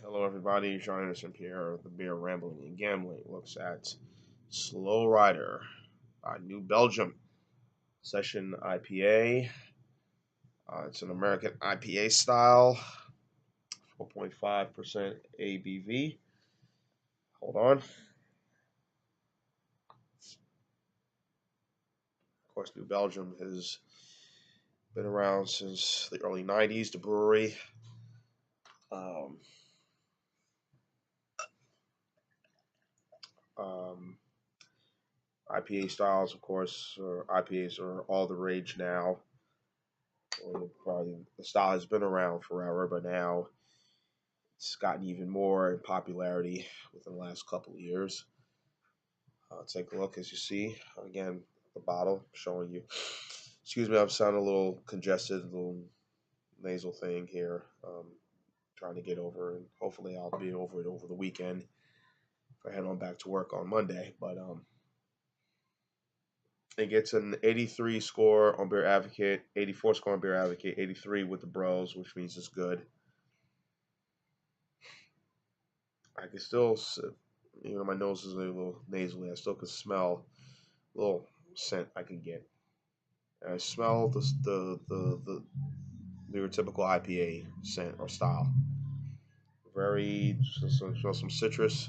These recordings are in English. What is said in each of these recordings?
Hello, everybody. Sean Anderson Pierre, the Beer Rambling and Gambling looks at Slow Rider by New Belgium Session IPA. It's an American IPA style, 4.5% ABV. Hold on. Of course, New Belgium has been around since the early 90s, the brewery. Um, um, IPA styles, of course, or IPAs are all the rage now. Probably the style has been around forever, but now it's gotten even more in popularity within the last couple of years. Take a look as you see again the bottle showing you. Excuse me, I'm sounding a little congested, a little nasal thing here. Trying to get over, and hopefully I'll be over it over the weekend if I head on back to work on Monday. But it gets an 83 score on Beer Advocate, 84 score on Beer Advocate, 83 with the Bros, which means it's good. I can still, my nose is a little nasally. I still can smell a little scent I can get. And I smell the your typical IPA scent or style. Very some citrus,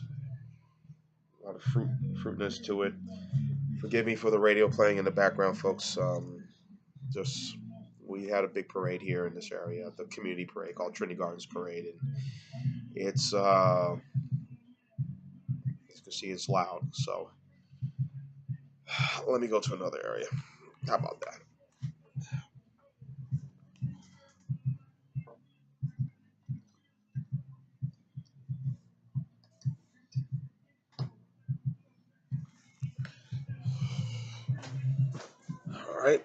a lot of fruitness to it. Forgive me for the radio playing in the background, folks. Just we had a big parade here in this area, the community parade called Trinity Gardens Parade, and it's as you can see, it's loud. So let me go to another area. How about that? All right.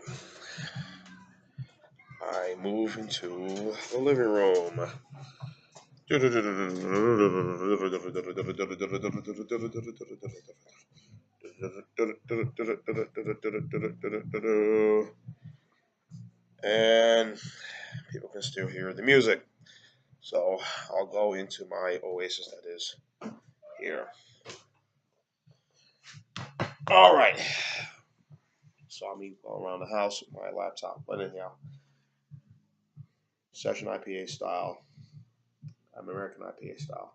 I move into the living room. And people can still hear the music. So I'll go into my oasis that is here. All right. Saw me go around the house with my laptop. But anyhow, session IPA style. American IPA style.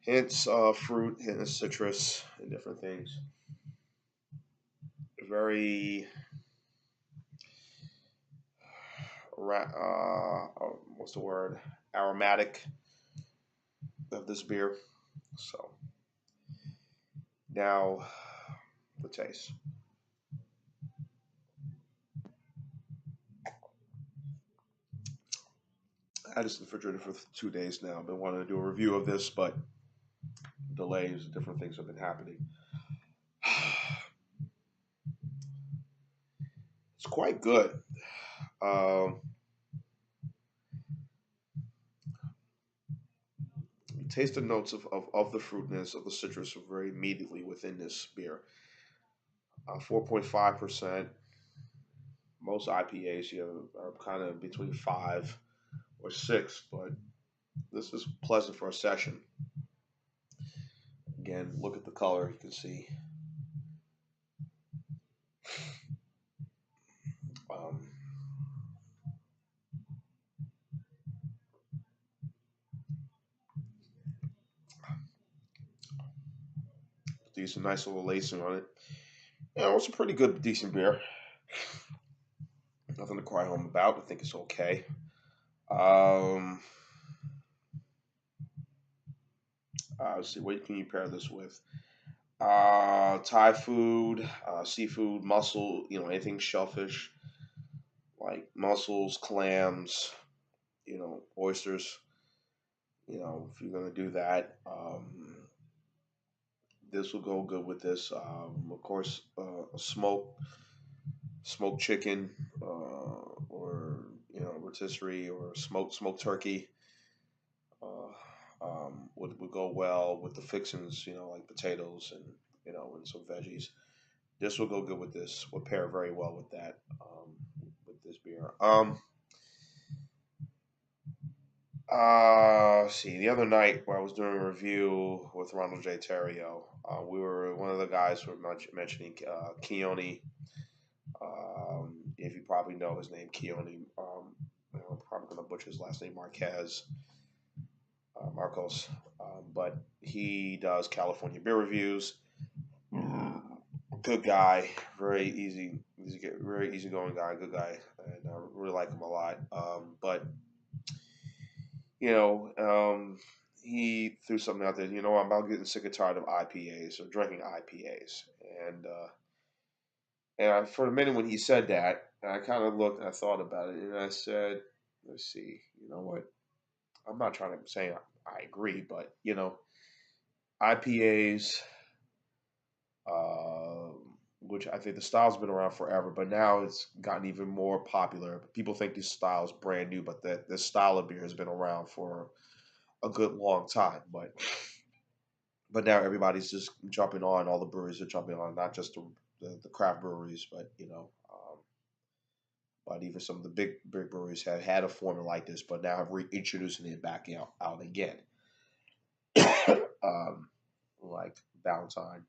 Hints of fruit, hints of citrus, and different things. Very, what's the word? Aromatic of this beer. So now the taste. I had this in the refrigerator for 2 days now. I've been wanting to do a review of this, but delays, different things have been happening. It's quite good. Um, you taste the notes of the fruitness of the citrus very immediately within this beer. 4.5%. Most IPAs are kind of between 5 or 6, but this is pleasant for a session. Again, look at the color. You can see um, decent, nice little lacing on it. Yeah, it's a pretty good, decent beer. Nothing to cry home about. I think it's okay. Um, let's see, what can you pair this with? Thai food, seafood, mussel, anything shellfish, like mussels, clams, oysters. If you're gonna do that, this will go good with this. Of course, smoked chicken, or rotisserie or smoked turkey. Uh, would go well with the fixings, like potatoes and some veggies. This will go good with this. Would pair very well with that, with this beer. See, the other night where I was doing a review with Ronald J. Terrio, we were one of the guys were mentioning Keone. If you probably know his name, Keone. I'm probably going to butcher his last name, Marcos. But he does California beer reviews. Good guy, very very easygoing guy, good guy, and I really like him a lot. But you know, he threw something out there. I'm about getting sick and tired of IPAs or drinking IPAs, and for a minute when he said that, I kind of looked and I thought about it, and I said, "Let's see, you know what? I'm not trying to say I agree, but IPAs, which I think the style's been around forever, but now it's gotten even more popular. People think this style is brand new, but that this style of beer has been around for a good long time. But now everybody's just jumping on. All the breweries are jumping on, not just the craft breweries, but even some of the big breweries have had a formula like this, but now have reintroducing it back out again. um, like Valentine,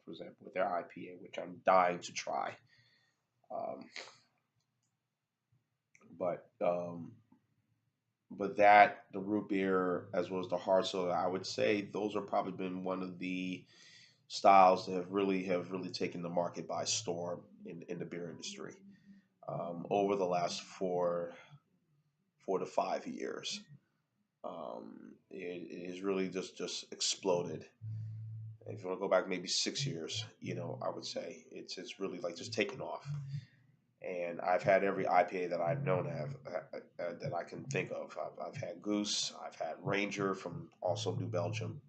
for example, with their IPA, which I'm dying to try. Um, but um, but that the root beer as well as the hard soda, I would say those are probably been one of the styles that have really taken the market by storm in the beer industry over the last 4 to 5 years. It has really just exploded. If you want to go back maybe 6 years, I would say it's really like just taken off. And I've had every IPA that I've known that I can think of. I've had Goose, I've had Ranger from also New Belgium.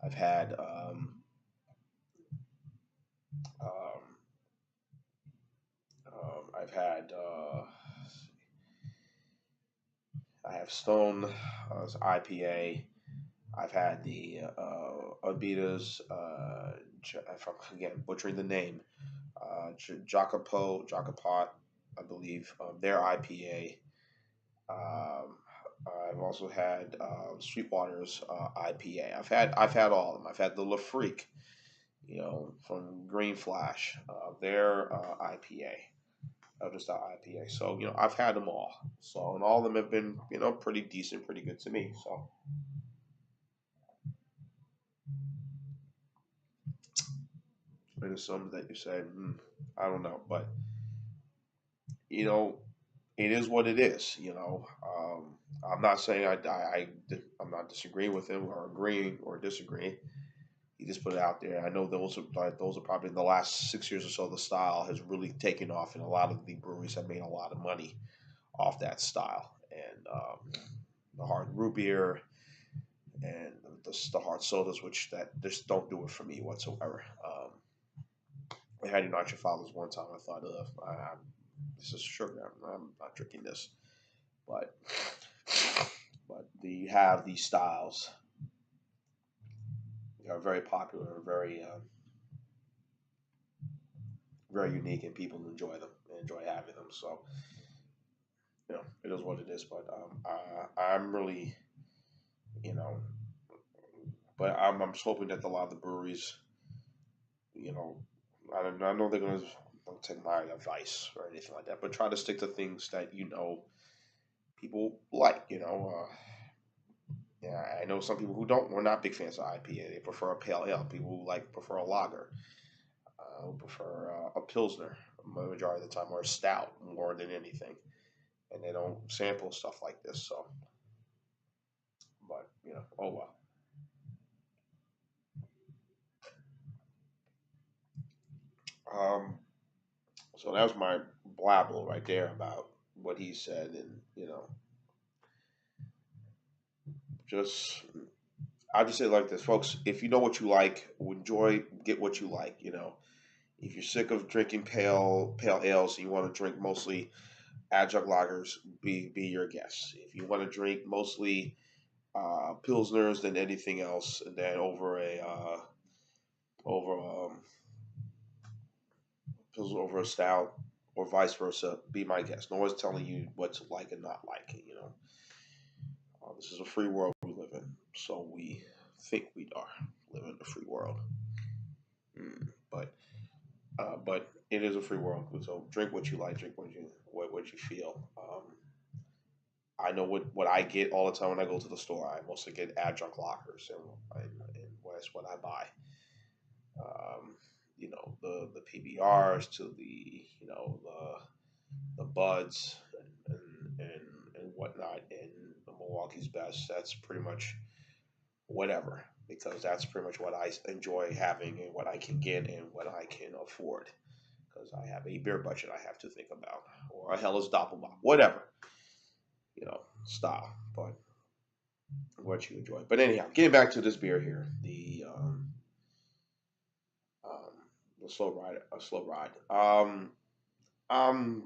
I've had um, I've had I have Stone as IPA. I've had the Abitas, if I'm again butchering the name, Jacopot, I believe, their IPA. Um, I've also had Sweetwater's IPA. I've had all of them. I've had the La Freak, from Green Flash, their IPA, just our IPA. So I've had them all. So and all of them have been pretty decent, pretty good to me. So there's some that you say, I don't know, but you know it is what it is. I'm not saying I'm not disagreeing with him or agreeing or disagreeing. He just put it out there. I know those are probably in the last 6 years or so. The style has really taken off, and a lot of the breweries have made a lot of money off that style. And the hard root beer and the hard sodas, which that just don't do it for me whatsoever. I had Not Your Father's one time. I thought, this is sugar. I'm not drinking this. But you have these styles that are very popular, very unique, and people enjoy them and enjoy having them. So it is what it is. But I'm really, you know, but I'm just hoping that a lot of the breweries, you know, I know they're gonna don't take my advice or anything like that, but try to stick to things that people like. Yeah, I know some people who don't. We're not big fans of IPA. They prefer a pale ale. People who prefer a lager, who prefer a pilsner, majority of the time, or a stout more than anything, and they don't sample stuff like this. So, but oh well. Um, so that was my blabble right there about what he said, and just I just say it like this, folks. If you know what you like, enjoy, get what you like. If you're sick of drinking pale ales and you want to drink mostly adjunct lagers, be your guest. If you want to drink mostly pilsners than anything else, and then over pilsner over a stout, or vice versa, be my guest. No one's telling you what to like and not like. This is a free world we live in, so we think we are living in a free world. But it is a free world. So drink what you like, drink what you feel. I know what I get all the time when I go to the store. I mostly get adjunct lockers, and that's what I buy. Um, the PBRs to the the buds and whatnot, and the Milwaukee's best. That's pretty much whatever, because that's pretty much what I enjoy having and what I can get and what I can afford. Because I have a beer budget I have to think about, or a Hellas Doppelbock, whatever, style. But what you enjoy. But anyhow, getting back to this beer here, um, the slow ride, a slow ride. Um, I'm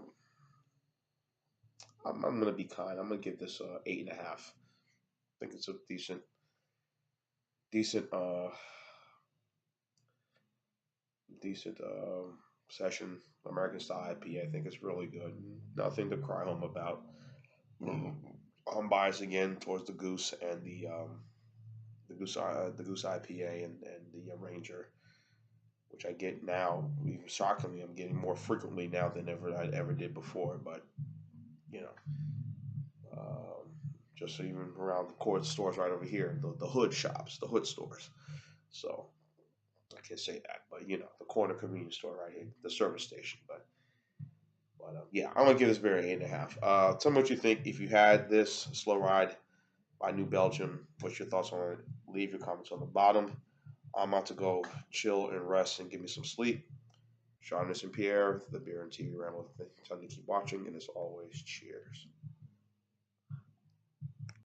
gonna be kind. I'm gonna give this 8.5. I think it's a decent, decent session. American style IPA. I think it's really good. Nothing to cry home about. I'm biased again towards the Goose and the Goose IPA and the Ranger, which I get now. Even shockingly, I'm getting more frequently now than ever I ever did before. But you know, um, just so even around the core stores right over here, the hood shops, the hood stores. So I can't say that, but the corner convenience store right here, the service station. But yeah, I'm gonna give this beer an 8.5. Tell me what you think. If you had this slow ride by New Belgium, what's your thoughts on it? Leave your comments on the bottom. I'm about to go chill and rest and give me some sleep. Sean and Pierre, the Beer and TV Ramble. Tell you to keep watching, and as always, cheers.